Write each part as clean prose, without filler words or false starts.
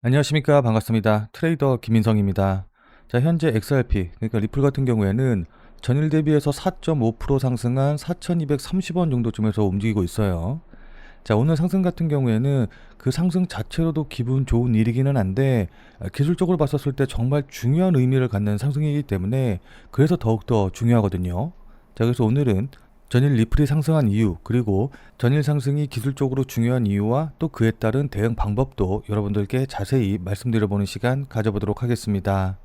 안녕하십니까. 반갑습니다. 트레이더 김인성입니다. 자, 현재 XRP, 그러니까 리플 같은 경우에는 전일 대비해서 4.5% 상승한 4,230원 정도쯤에서 움직이고 있어요. 자, 오늘 상승 같은 경우에는 그 상승 자체로도 기분 좋은 일이기는 한데 기술적으로 봤었을 때 정말 중요한 의미를 갖는 상승이기 때문에 그래서 더욱더 중요하거든요. 자, 그래서 오늘은 전일 리플이 상승한 이유, 그리고 전일 상승이 기술적으로 중요한 이유와 또 그에 따른 대응 방법도 여러분들께 자세히 말씀드려보는 시간 가져보도록 하겠습니다.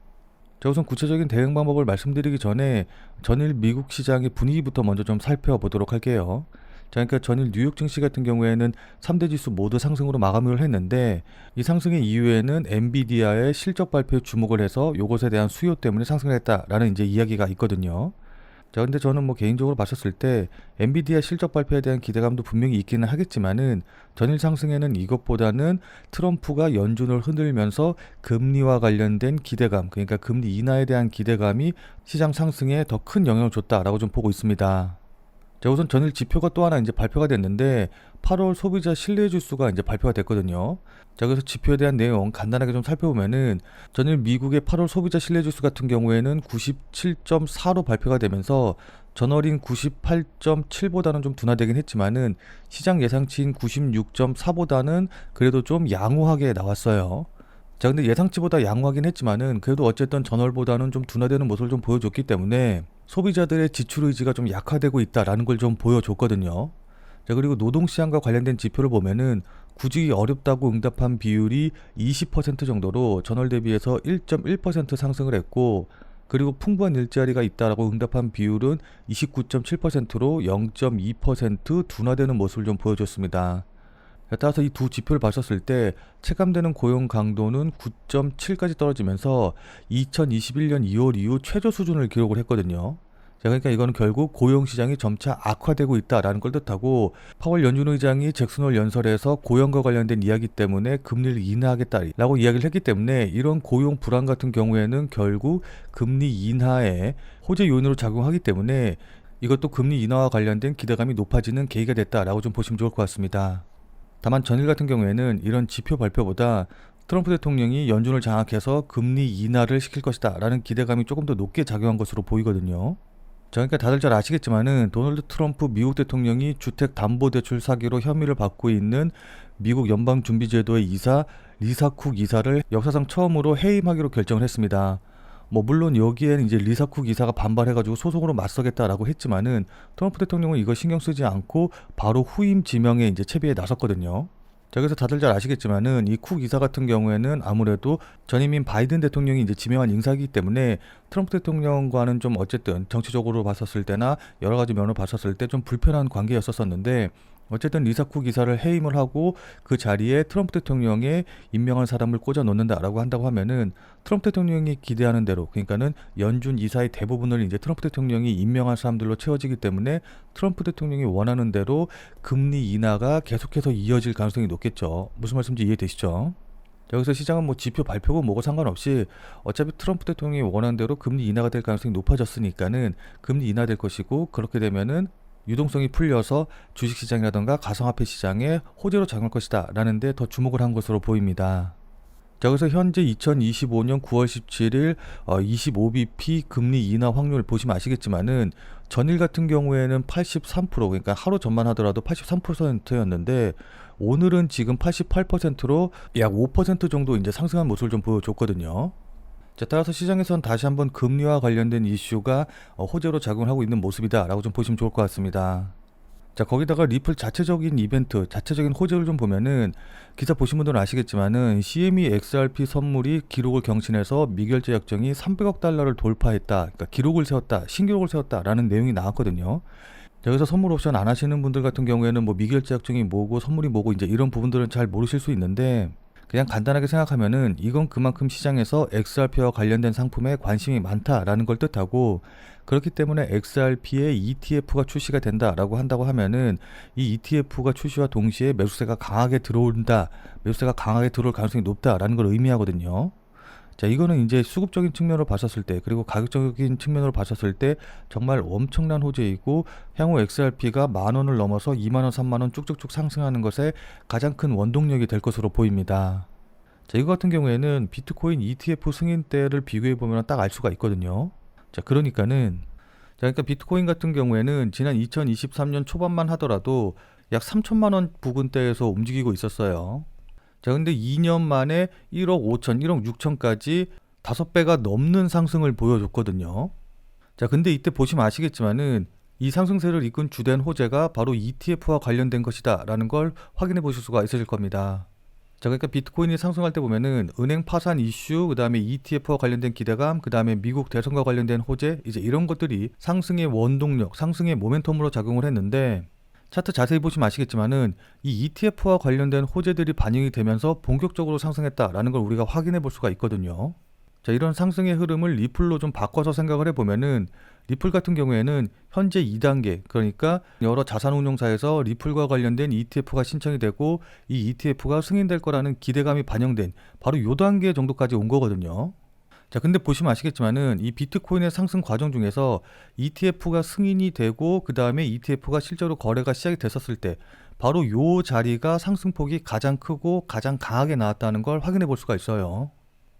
자, 우선 구체적인 대응 방법을 말씀드리기 전에 전일 미국 시장의 분위기부터 먼저 좀 살펴보도록 할게요. 자, 그러니까 전일 뉴욕 증시 같은 경우에는 3대 지수 모두 상승으로 마감을 했는데, 이 상승의 이유에는 엔비디아의 실적 발표에 주목을 해서 이것에 대한 수요 때문에 상승을 했다라는 이제 이야기가 있거든요. 자, 근데 저는 뭐 개인적으로 봤었을 때 엔비디아 실적 발표에 대한 기대감도 분명히 있기는 하겠지만은 전일 상승에는 이것보다는 트럼프가 연준을 흔들면서 금리와 관련된 기대감, 그러니까 금리 인하에 대한 기대감이 시장 상승에 더 큰 영향을 줬다라고 좀 보고 있습니다. 자, 우선 전일 지표가 또 하나 이제 발표가 됐는데 8월 소비자 신뢰지수가 이제 발표가 됐거든요. 자, 그래서 지표에 대한 내용 간단하게 좀 살펴보면은 전일 미국의 8월 소비자 신뢰지수 같은 경우에는 97.4로 발표가 되면서 전월인 98.7보다는 좀 둔화되긴 했지만은 시장 예상치인 96.4보다는 그래도 좀 양호하게 나왔어요. 자, 근데 예상치보다 양호하긴 했지만은 그래도 어쨌든 전월보다는 좀 둔화되는 모습을 좀 보여줬기 때문에 소비자들의 지출 의지가 좀 약화되고 있다라는 걸 좀 보여줬거든요. 자, 그리고 노동시장과 관련된 지표를 보면은 구직이 어렵다고 응답한 비율이 20% 정도로 전월 대비해서 1.1% 상승을 했고, 그리고 풍부한 일자리가 있다라고 응답한 비율은 29.7%로 0.2% 둔화되는 모습을 좀 보여줬습니다. 따라서 이 두 지표를 봤었을 때 체감되는 고용 강도는 9.7까지 떨어지면서 2021년 2월 이후 최저 수준을 기록을 했거든요. 자, 그러니까 이거는 결국 고용 시장이 점차 악화되고 있다라는 걸 뜻하고, 파월 연준 의장이 잭슨홀 연설에서 고용과 관련된 이야기 때문에 금리를 인하하겠다라고 이야기를 했기 때문에 이런 고용 불안 같은 경우에는 결국 금리 인하의 호재 요인으로 작용하기 때문에 이것도 금리 인하와 관련된 기대감이 높아지는 계기가 됐다라고 좀 보시면 좋을 것 같습니다. 다만 전일 같은 경우에는 이런 지표 발표보다 트럼프 대통령이 연준을 장악해서 금리 인하를 시킬 것이다 라는 기대감이 조금 더 높게 작용한 것으로 보이거든요. 자, 그러니까 다들 잘 아시겠지만은 도널드 트럼프 미국 대통령이 주택담보대출 사기로 혐의를 받고 있는 미국 연방준비제도의 이사 리사 쿡 이사를 역사상 처음으로 해임하기로 결정을 했습니다. 뭐 물론 여기에는 이제 리사 쿡 이사가 반발해가지고 소송으로 맞서겠다라고 했지만은 트럼프 대통령은 이거 신경 쓰지 않고 바로 후임 지명에 이제 채비에 나섰거든요. 자, 그래서 다들 잘 아시겠지만은 이 쿡 이사 같은 경우에는 아무래도 전임인 바이든 대통령이 이제 지명한 인사이기 때문에 트럼프 대통령과는 좀 어쨌든 정치적으로 봤었을 때나 여러 가지 면으로 봤었을 때 좀 불편한 관계였었는데, 어쨌든 리사 쿡 이사를 해임을 하고 그 자리에 트럼프 대통령의 임명한 사람을 꽂아 놓는다라고 한다고 하면은 트럼프 대통령이 기대하는 대로, 그러니까는 연준 이사의 대부분을 이제 트럼프 대통령이 임명한 사람들로 채워지기 때문에 트럼프 대통령이 원하는 대로 금리 인하가 계속해서 이어질 가능성이 높겠죠. 무슨 말씀인지 이해되시죠? 여기서 시장은 뭐 지표 발표고 뭐고 상관없이 어차피 트럼프 대통령이 원하는 대로 금리 인하가 될 가능성이 높아졌으니까는 금리 인하될 것이고, 그렇게 되면은 유동성이 풀려서 주식시장이라던가 가상화폐 시장에 호재로 작용할 것이다 라는 데 더 주목을 한 것으로 보입니다. 자, 그래서 현재 2025년 9월 17일 25bp 금리 인하 확률 보시면 아시겠지만은 전일 같은 경우에는 83%, 그러니까 하루 전만 하더라도 83%였는데 오늘은 지금 88%로 약 5% 정도 이제 상승한 모습을 좀 보여줬거든요. 자, 따라서 시장에선 다시 한번 금리와 관련된 이슈가 호재로 작용하고 있는 모습이다라고 좀 보시면 좋을 것 같습니다. 자, 거기다가 리플 자체적인 이벤트, 자체적인 호재를 좀 보면은 기사 보신 분들은 아시겠지만은 CME XRP 선물이 기록을 경신해서 미결제 약정이 300억 달러를 돌파했다, 그러니까 기록을 세웠다, 신기록을 세웠다라는 내용이 나왔거든요. 자, 여기서 선물 옵션 안 하시는 분들 같은 경우에는 뭐 미결제 약정이 뭐고 선물이 뭐고 이제 이런 부분들은 잘 모르실 수 있는데, 그냥 간단하게 생각하면은 이건 그만큼 시장에서 XRP와 관련된 상품에 관심이 많다라는 걸 뜻하고, 그렇기 때문에 XRP의 ETF가 출시가 된다라고 한다고 하면은 이 ETF가 출시와 동시에 매수세가 강하게 들어온다, 매수세가 강하게 들어올 가능성이 높다라는 걸 의미하거든요. 자, 이거는 이제 수급적인 측면으로 봤었을 때, 그리고 가격적인 측면으로 봤었을 때 정말 엄청난 호재이고, 향후 XRP가 10,000원을 넘어서 20,000원, 30,000원 쭉쭉쭉 상승하는 것에 가장 큰 원동력이 될 것으로 보입니다. 자, 이거 같은 경우에는 비트코인 ETF 승인대를 비교해 보면 딱 알 수가 있거든요. 자, 그러니까 비트코인 같은 경우에는 지난 2023년 초반만 하더라도 약 3천만 원 부근대에서 움직이고 있었어요. 자, 근데 2년 만에 1억 5천, 1억 6천까지 5배가 넘는 상승을 보여줬거든요. 자, 근데 이때 보시면 아시겠지만은 이 상승세를 이끈 주된 호재가 바로 ETF와 관련된 것이다 라는 걸 확인해 보실 수가 있으실 겁니다. 자, 그러니까 비트코인이 상승할 때 보면은 은행 파산 이슈, 그 다음에 ETF와 관련된 기대감, 그 다음에 미국 대선과 관련된 호재, 이제 이런 것들이 상승의 원동력, 상승의 모멘텀으로 작용을 했는데, 차트 자세히 보시면 아시겠지만은 이 ETF와 관련된 호재들이 반영이 되면서 본격적으로 상승했다라는 걸 우리가 확인해 볼 수가 있거든요. 자, 이런 상승의 흐름을 리플로 좀 바꿔서 생각을 해보면은 리플 같은 경우에는 현재 2단계, 그러니까 여러 자산운용사에서 리플과 관련된 ETF가 신청이 되고 이 ETF가 승인될 거라는 기대감이 반영된 바로 요 단계 정도까지 온 거거든요. 자, 근데 보시면 아시겠지만은 이 비트코인의 상승 과정 중에서 ETF가 승인이 되고 그 다음에 ETF가 실제로 거래가 시작이 됐었을 때 바로 요 자리가 상승폭이 가장 크고 가장 강하게 나왔다는 걸 확인해 볼 수가 있어요.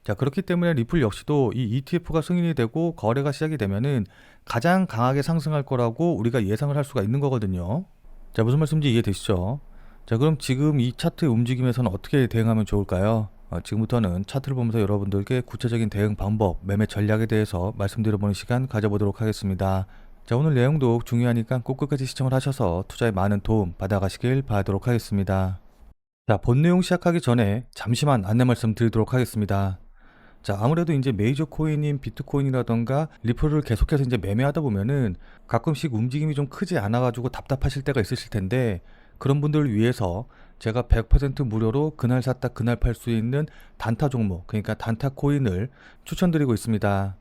자, 그렇기 때문에 리플 역시도 이 ETF가 승인이 되고 거래가 시작이 되면은 가장 강하게 상승할 거라고 우리가 예상을 할 수가 있는 거거든요. 자, 무슨 말씀인지 이해되시죠? 자, 그럼 지금 이 차트의 움직임에서는 어떻게 대응하면 좋을까요? 지금부터는 차트를 보면서 여러분들께 구체적인 대응 방법, 매매 전략에 대해서 말씀드려보는 시간 가져보도록 하겠습니다. 자, 오늘 내용도 중요하니까 꼭 끝까지 시청을 하셔서 투자에 많은 도움 받아가시길 바라도록 하겠습니다. 자, 본 내용 시작하기 전에 잠시만 안내 말씀 드리도록 하겠습니다. 자, 아무래도 이제 메이저 코인인 비트코인이라던가 리플을 계속해서 이제 매매하다 보면은 가끔씩 움직임이 좀 크지 않아가지고 답답하실 때가 있으실 텐데, 그런 분들을 위해서 제가 100% 무료로 그날 샀다 그날 팔 수 있는 단타 종목, 그러니까 단타 코인을 추천드리고 있습니다.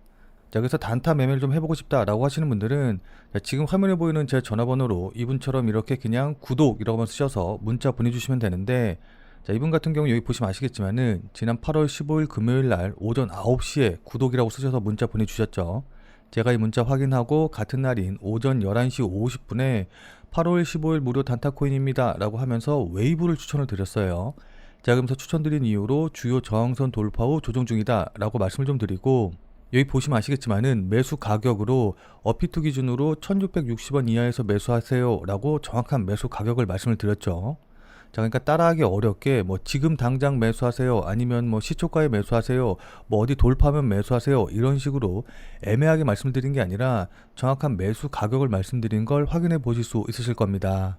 자, 그래서 단타 매매를 좀 해보고 싶다라고 하시는 분들은 지금 화면에 보이는 제 전화번호로 이분처럼 이렇게 그냥 구독이라고만 쓰셔서 문자 보내주시면 되는데, 자, 이분 같은 경우 여기 보시면 아시겠지만은 지난 8월 15일 금요일 날 오전 9시에 구독이라고 쓰셔서 문자 보내주셨죠. 제가 이 문자 확인하고 같은 날인 오전 11시 50분에 8월 15일 무료 단타코인입니다 라고 하면서 웨이브를 추천을 드렸어요. 자, 그러면서 추천드린 이유로 주요 저항선 돌파 후 조정 중이다 라고 말씀을 좀 드리고, 여기 보시면 아시겠지만은 매수 가격으로 어피투 기준으로 1660원 이하에서 매수하세요 라고 정확한 매수 가격을 말씀을 드렸죠. 자, 그러니까 따라하기 어렵게 뭐 지금 당장 매수하세요, 아니면 뭐 시초가에 매수하세요, 뭐 어디 돌파하면 매수하세요, 이런 식으로 애매하게 말씀드린 게 아니라 정확한 매수 가격을 말씀드린 걸 확인해 보실 수 있으실 겁니다.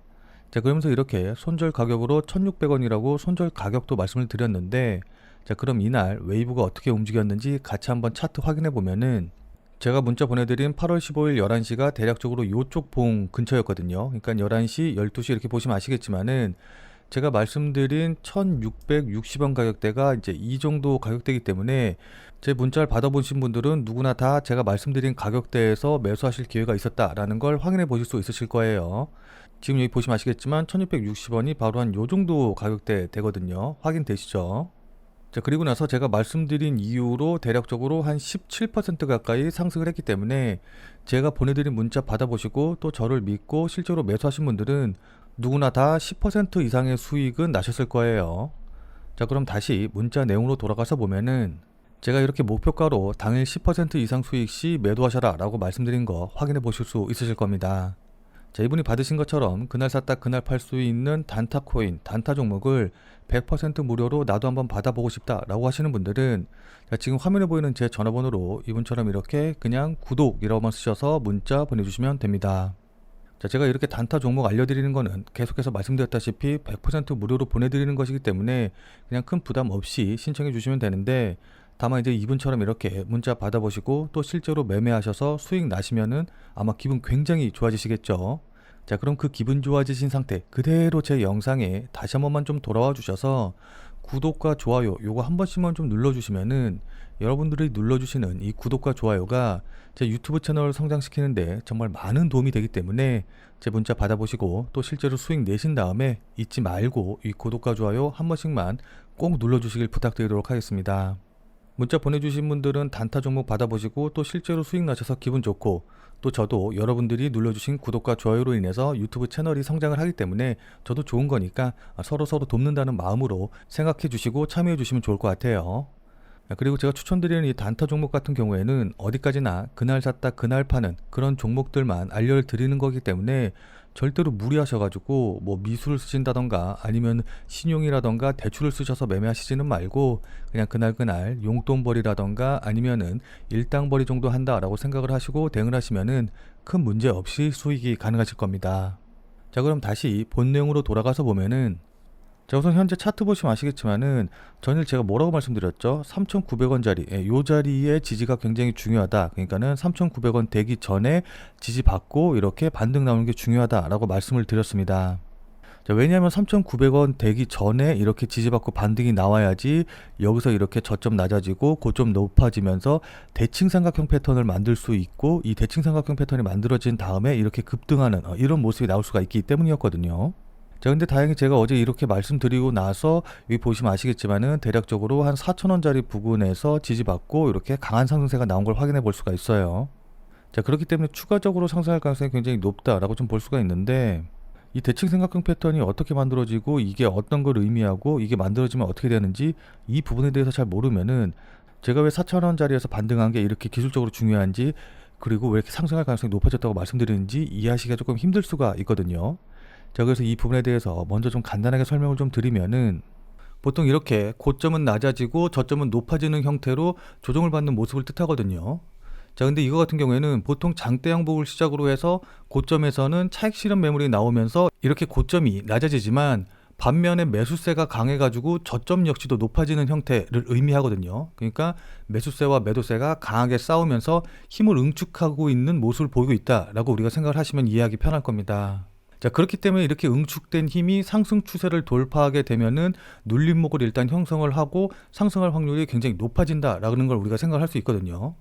자, 그러면서 이렇게 손절 가격으로 1600원이라고 손절 가격도 말씀을 드렸는데, 자, 그럼 이날 웨이브가 어떻게 움직였는지 같이 한번 차트 확인해 보면은, 제가 문자 보내드린 8월 15일 11시가 대략적으로 요쪽 봉 근처였거든요. 그러니까 11시, 12시 이렇게 보시면 아시겠지만은 제가 말씀드린 1660원 가격대가 이제 이 정도 가격대이기 때문에 제 문자를 받아보신 분들은 누구나 다 제가 말씀드린 가격대에서 매수하실 기회가 있었다라는 걸 확인해 보실 수 있으실 거예요. 지금 여기 보시면 아시겠지만 1660원이 바로 한 요 정도 가격대 되거든요. 확인되시죠? 자, 그리고 나서 제가 말씀드린 이후로 대략적으로 한 17% 가까이 상승을 했기 때문에 제가 보내드린 문자 받아보시고 또 저를 믿고 실제로 매수하신 분들은 누구나 다 10% 이상의 수익은 나셨을 거예요. 자, 그럼 다시 문자 내용으로 돌아가서 보면은 제가 이렇게 목표가로 당일 10% 이상 수익 시 매도하셔라 라고 말씀드린 거 확인해 보실 수 있으실 겁니다. 자, 이분이 받으신 것처럼 그날 샀다 그날 팔 수 있는 단타 코인, 단타 종목을 100% 무료로 나도 한번 받아보고 싶다 라고 하시는 분들은 지금 화면에 보이는 제 전화번호로 이분처럼 이렇게 그냥 구독이라고만 쓰셔서 문자 보내주시면 됩니다. 자, 제가 이렇게 단타 종목 알려드리는 거는 계속해서 말씀드렸다시피 100% 무료로 보내드리는 것이기 때문에 그냥 큰 부담 없이 신청해 주시면 되는데, 다만 이제 이분처럼 이렇게 문자 받아보시고 또 실제로 매매하셔서 수익 나시면은 아마 기분 굉장히 좋아지시겠죠. 자, 그럼 그 기분 좋아지신 상태 그대로 제 영상에 다시 한 번만 좀 돌아와 주셔서 구독과 좋아요 요거 한 번씩만 좀 눌러주시면은, 여러분들이 눌러주시는 이 구독과 좋아요가 제 유튜브 채널을 성장시키는데 정말 많은 도움이 되기 때문에 제 문자 받아보시고 또 실제로 수익 내신 다음에 잊지 말고 이 구독과 좋아요 한 번씩만 꼭 눌러주시길 부탁드리도록 하겠습니다. 문자 보내주신 분들은 단타 종목 받아보시고 또 실제로 수익 나셔서 기분 좋고, 또 저도 여러분들이 눌러주신 구독과 좋아요로 인해서 유튜브 채널이 성장을 하기 때문에 저도 좋은 거니까 서로서로 돕는다는 마음으로 생각해 주시고 참여해 주시면 좋을 것 같아요. 그리고 제가 추천드리는 이 단타 종목 같은 경우에는 어디까지나 그날 샀다 그날 파는 그런 종목들만 알려드리는 거기 때문에 절대로 무리하셔가지고 뭐 미수를 쓰신다던가 아니면 신용이라던가 대출을 쓰셔서 매매하시지는 말고 그냥 그날 용돈벌이라던가 아니면은 일당벌이 정도 한다라고 생각을 하시고 대응을 하시면은 큰 문제 없이 수익이 가능하실 겁니다. 자, 그럼 다시 본 내용으로 돌아가서 보면은, 자, 우선 현재 차트 보시면 아시겠지만은 전일 제가 뭐라고 말씀드렸죠? 3,900원짜리, 요 자리에 지지가 굉장히 중요하다. 그러니까는 3,900원 되기 전에 지지받고 이렇게 반등 나오는 게 중요하다라고 말씀을 드렸습니다. 자, 왜냐하면 3,900원 되기 전에 이렇게 지지받고 반등이 나와야지 여기서 이렇게 저점 낮아지고 고점 높아지면서 대칭삼각형 패턴을 만들 수 있고, 이 대칭삼각형 패턴이 만들어진 다음에 이렇게 급등하는 이런 모습이 나올 수가 있기 때문이었거든요. 자, 근데 다행히 제가 어제 이렇게 말씀드리고 나서 여기 보시면 아시겠지만은 대략적으로 한 4,000원짜리 부근에서 지지받고 이렇게 강한 상승세가 나온 걸 확인해 볼 수가 있어요. 자, 그렇기 때문에 추가적으로 상승할 가능성이 굉장히 높다라고 좀 볼 수가 있는데, 이 대칭삼각형 패턴이 어떻게 만들어지고 이게 어떤 걸 의미하고 이게 만들어지면 어떻게 되는지 이 부분에 대해서 잘 모르면은 제가 왜 4,000원짜리에서 반등한 게 이렇게 기술적으로 중요한지, 그리고 왜 이렇게 상승할 가능성이 높아졌다고 말씀드리는지 이해하시기가 조금 힘들 수가 있거든요. 자, 그래서 이 부분에 대해서 먼저 좀 간단하게 설명을 좀 드리면은, 보통 이렇게 고점은 낮아지고 저점은 높아지는 형태로 조정을 받는 모습을 뜻하거든요. 자, 근데 이거 같은 경우에는 보통 장대 양복을 시작으로 해서 고점에서는 차익 실현 매물이 나오면서 이렇게 고점이 낮아지지만 반면에 매수세가 강해가지고 저점 역시도 높아지는 형태를 의미하거든요. 그러니까 매수세와 매도세가 강하게 싸우면서 힘을 응축하고 있는 모습을 보이고 있다라고 우리가 생각을 하시면 이해하기 편할 겁니다. 자, 그렇기 때문에 이렇게 응축된 힘이 상승 추세를 돌파하게 되면은 눌림목을 일단 형성을 하고 상승할 확률이 굉장히 높아진다라는 걸 우리가 생각을 할 수 있거든요.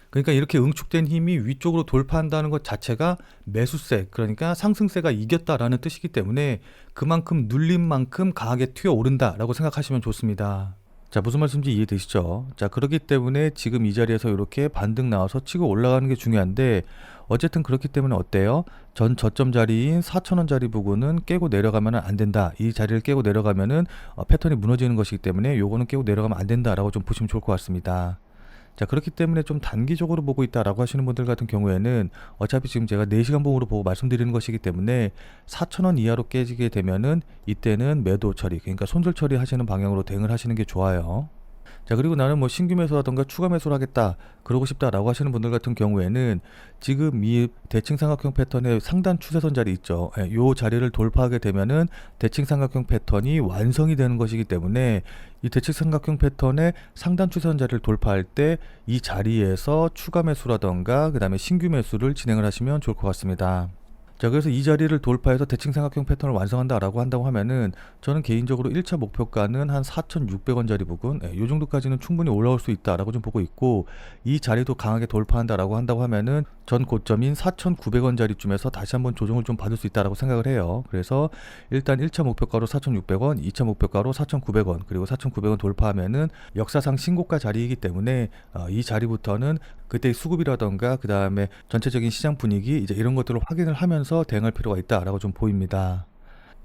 그러니까 이렇게 응축된 힘이 위쪽으로 돌파한다는 것 자체가 매수세, 그러니까 상승세가 이겼다라는 뜻이기 때문에 그만큼 눌림만큼 강하게 튀어오른다라고 생각하시면 좋습니다. 자, 무슨 말씀인지 이해되시죠? 자, 그렇기 때문에 지금 이 자리에서 이렇게 반등 나와서 치고 올라가는 게 중요한데, 어쨌든 그렇기 때문에 어때요? 전 저점 자리인 4,000원짜리 부분은 깨고 내려가면 안 된다. 이 자리를 깨고 내려가면은 패턴이 무너지는 것이기 때문에 요거는 깨고 내려가면 안 된다라고 좀 보시면 좋을 것 같습니다. 자, 그렇기 때문에 좀 단기적으로 보고 있다라고 하시는 분들 같은 경우에는 어차피 지금 제가 4시간 봉으로 보고 말씀드리는 것이기 때문에 4,000원 이하로 깨지게 되면은 이때는 매도 처리, 그러니까 손절 처리 하시는 방향으로 대응을 하시는 게 좋아요. 자, 그리고 나는 뭐 신규 매수라던가 추가 매수를 하겠다, 그러고 싶다라고 하시는 분들 같은 경우에는 지금 이 대칭삼각형 패턴의 상단 추세선 자리 있죠. 요 자리를 돌파하게 되면은 대칭삼각형 패턴이 완성이 되는 것이기 때문에 이 대칭삼각형 패턴의 상단 추세선 자리를 돌파할 때 이 자리에서 추가 매수라던가 그 다음에 신규 매수를 진행을 하시면 좋을 것 같습니다. 자, 그래서 이 자리를 돌파해서 대칭삼각형 패턴을 완성한다라고 한다고 하면은 저는 개인적으로 1차 목표가는 한 4,600원짜리 부근, 요 정도까지는 충분히 올라올 수 있다라고 좀 보고 있고, 이 자리도 강하게 돌파한다라고 한다고 하면은 전 고점인 4,900원짜리쯤에서 다시 한번 조정을 좀 받을 수 있다라고 생각을 해요. 그래서 일단 1차 목표가로 4,600원, 2차 목표가로 4,900원, 그리고 4,900원 돌파하면은 역사상 신고가 자리이기 때문에 이 자리부터는 그때의 수급이라던가 그 다음에 전체적인 시장 분위기 이제 이런 것들을 확인을 하면서 대응할 필요가 있다라고 좀 보입니다.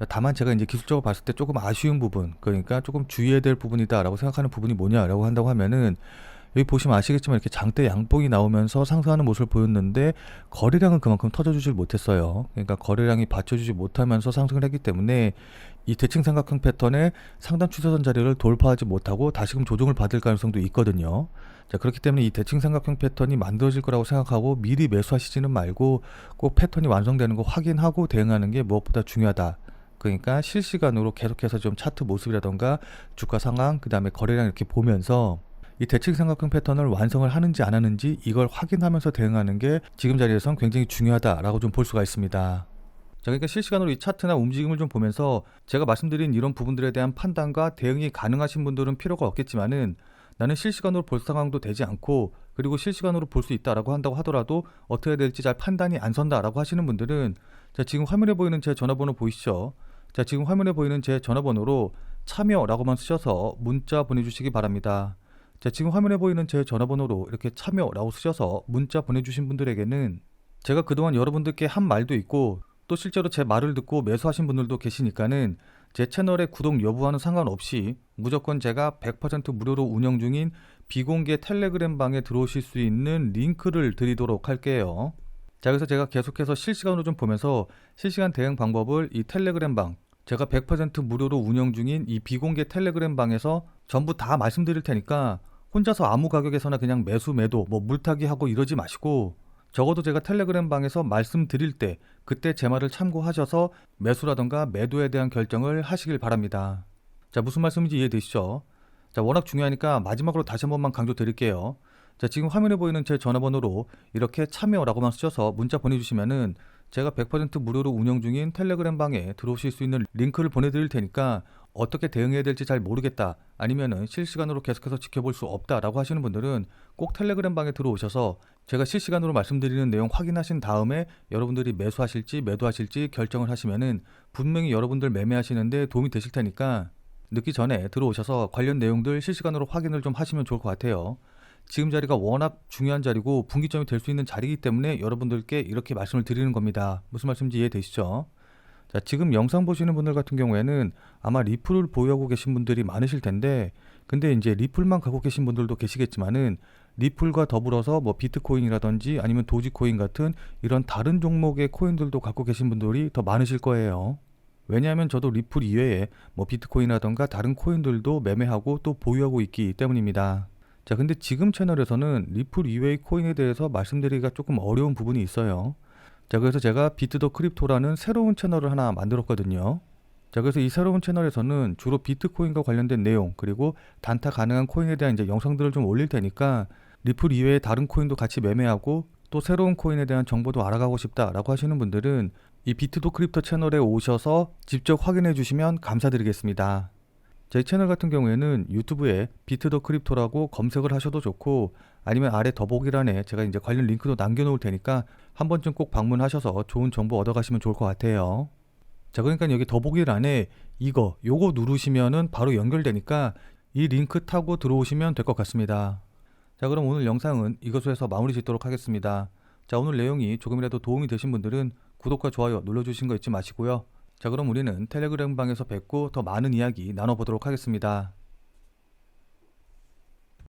다만 제가 이제 기술적으로 봤을 때 조금 아쉬운 부분, 그러니까 조금 주의해야 될 부분이다라고 생각하는 부분이 뭐냐라고 한다고 하면은, 여기 보시면 아시겠지만 이렇게 장대 양봉이 나오면서 상승하는 모습을 보였는데 거래량은 그만큼 터져주질 못했어요. 그러니까 거래량이 받쳐주지 못하면서 상승을 했기 때문에 이 대칭삼각형 패턴의 상단 추세선 자리를 돌파하지 못하고 다시금 조정을 받을 가능성도 있거든요. 자, 그렇기 때문에 이 대칭삼각형 패턴이 만들어질 거라고 생각하고 미리 매수하시지는 말고 꼭 패턴이 완성되는 거 확인하고 대응하는 게 무엇보다 중요하다. 그러니까 실시간으로 계속해서 좀 차트 모습이라던가 주가 상황, 그 다음에 거래량 이렇게 보면서 이 대칭삼각형 패턴을 완성을 하는지 안 하는지 이걸 확인하면서 대응하는 게 지금 자리에선 굉장히 중요하다라고 좀 볼 수가 있습니다. 자, 그러니까 실시간으로 이 차트나 움직임을 좀 보면서 제가 말씀드린 이런 부분들에 대한 판단과 대응이 가능하신 분들은 필요가 없겠지만은, 나는 실시간으로 볼 상황도 되지 않고 그리고 실시간으로 볼 수 있다라고 한다고 하더라도 어떻게 해야 될지 잘 판단이 안 선다라고 하시는 분들은, 자, 지금 화면에 보이는 제 전화번호 보이시죠? 자, 지금 화면에 보이는 제 전화번호로 참여라고만 쓰셔서 문자 보내주시기 바랍니다. 자, 지금 화면에 보이는 제 전화번호로 이렇게 참여라고 쓰셔서 문자 보내주신 분들에게는 제가 그동안 여러분들께 한 말도 있고 또 실제로 제 말을 듣고 매수하신 분들도 계시니까는 제 채널의 구독 여부와는 상관없이 무조건 제가 100% 무료로 운영 중인 비공개 텔레그램 방에 들어오실 수 있는 링크를 드리도록 할게요. 자, 그래서 제가 계속해서 실시간으로 좀 보면서 실시간 대응 방법을 이 텔레그램 방, 제가 100% 무료로 운영 중인 이 비공개 텔레그램 방에서 전부 다 말씀드릴 테니까 혼자서 아무 가격에서나 그냥 매수 매도 뭐 물타기 하고 이러지 마시고 적어도 제가 텔레그램 방에서 말씀드릴 때 그때 제 말을 참고하셔서 매수라던가 매도에 대한 결정을 하시길 바랍니다. 자, 무슨 말씀인지 이해되시죠? 자, 워낙 중요하니까 마지막으로 다시 한 번만 강조드릴게요. 자, 지금 화면에 보이는 제 전화번호로 이렇게 참여라고만 쓰셔서 문자 보내주시면은 제가 100% 무료로 운영 중인 텔레그램 방에 들어오실 수 있는 링크를 보내드릴 테니까 어떻게 대응해야 될지 잘 모르겠다, 아니면은 실시간으로 계속해서 지켜볼 수 없다라고 하시는 분들은 꼭 텔레그램 방에 들어오셔서 제가 실시간으로 말씀드리는 내용 확인하신 다음에 여러분들이 매수하실지 매도하실지 결정을 하시면은 분명히 여러분들 매매하시는데 도움이 되실 테니까 늦기 전에 들어오셔서 관련 내용들 실시간으로 확인을 좀 하시면 좋을 것 같아요. 지금 자리가 워낙 중요한 자리고 분기점이 될 수 있는 자리이기 때문에 여러분들께 이렇게 말씀을 드리는 겁니다. 무슨 말씀인지 이해되시죠? 자, 지금 영상 보시는 분들 같은 경우에는 아마 리플을 보유하고 계신 분들이 많으실 텐데, 근데 이제 리플만 갖고 계신 분들도 계시겠지만은 리플과 더불어서 뭐 비트코인이라든지 아니면 도지코인 같은 이런 다른 종목의 코인들도 갖고 계신 분들이 더 많으실 거예요. 왜냐하면 저도 리플 이외에 뭐 비트코인이라던가 다른 코인들도 매매하고 또 보유하고 있기 때문입니다. 자, 근데 지금 채널에서는 리플 이외의 코인에 대해서 말씀드리기가 조금 어려운 부분이 있어요. 자, 그래서 제가 비트 더 크립토라는 새로운 채널을 하나 만들었거든요. 자, 그래서 이 새로운 채널에서는 주로 비트코인과 관련된 내용, 그리고 단타 가능한 코인에 대한 이제 영상들을 좀 올릴 테니까 리플 이외의 다른 코인도 같이 매매하고 또 새로운 코인에 대한 정보도 알아가고 싶다라고 하시는 분들은 이 비트 더 크립토 채널에 오셔서 직접 확인해 주시면 감사드리겠습니다. 제 채널 같은 경우에는 유튜브에 비트 더 크립토라고 검색을 하셔도 좋고, 아니면 아래 더보기란에 제가 이제 관련 링크도 남겨놓을 테니까 한 번쯤 꼭 방문하셔서 좋은 정보 얻어가시면 좋을 것 같아요. 자, 그러니까 여기 더보기란에 요거 누르시면은 바로 연결되니까 이 링크 타고 들어오시면 될 것 같습니다. 자, 그럼 오늘 영상은 이것으로 해서 마무리 짓도록 하겠습니다. 자, 오늘 내용이 조금이라도 도움이 되신 분들은 구독과 좋아요 눌러주신 거 잊지 마시고요. 자, 그럼 우리는 텔레그램 방에서 뵙고 더 많은 이야기 나눠보도록 하겠습니다.